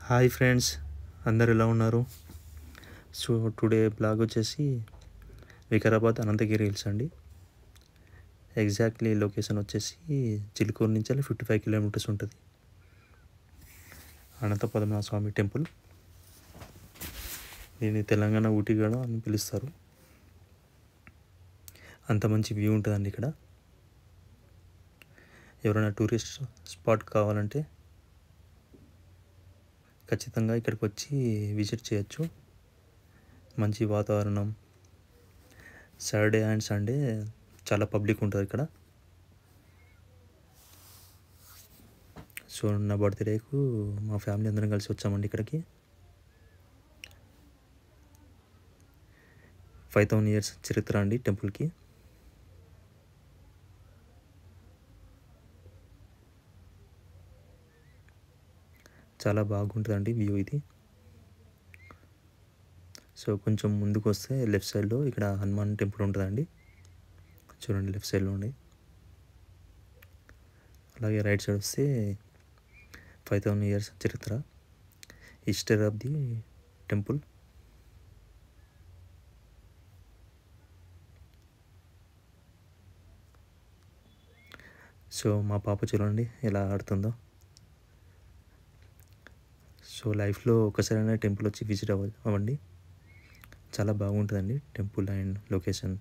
Hi friends, అందరు ఎలా ఉన్నారు? సో టుడే బ్లాగ్ వచ్చేసి వికారాబాద్ అనంతగిరి హిల్స్ అండి. ఎగ్జాక్ట్లీ లొకేషన్ వచ్చేసి చిలుకూరు నుంచి 55 కిలోమీటర్స్ ఉంటుంది. అనంత పద్మనాభ స్వామి టెంపుల్. దీన్ని తెలంగాణ ఊటీ కూడా అని పిలుస్తారు. అంత మంచి వ్యూ ఉంటుందండి ఇక్కడ. ఎవరైనా టూరిస్ట్ స్పాట్ కావాలంటే ఖచ్చితంగా ఇక్కడికి వచ్చి విజిట్ చేయొచ్చు. మంచి వాతావరణం. సాటర్డే అండ్ సండే చాలా పబ్లిక్ ఉంటుంది ఇక్కడ. సో నా బర్త్డేకు మా ఫ్యామిలీ అందరం కలిసి వచ్చామండి ఇక్కడికి. 5000 ఇయర్స్ చరిత్ర అండి టెంపుల్కి. చాలా బాగుంటుందండి వ్యూ ఇది. సో కొంచెం ముందుకు వస్తే లెఫ్ట్ సైడ్లో ఇక్కడ హనుమాన్ టెంపుల్ ఉంటుందండి. చూడండి లెఫ్ట్ సైడ్లో ఉండి. అలాగే రైట్ సైడ్ వస్తే 5000 ఇయర్స్ చరిత్ర, history of the temple. So మా పాప చూడండి ఎలా ఆడుతుందో. సో లైఫ్లో ఒకసారైనా టెంపుల్ వచ్చి విజిట్ అవ్వండి. చాలా బాగుంటుందండి టెంపుల్ అండ్ లొకేషన్.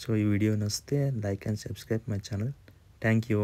సో ఈ వీడియో నచ్చితే like and subscribe my channel. Thank you.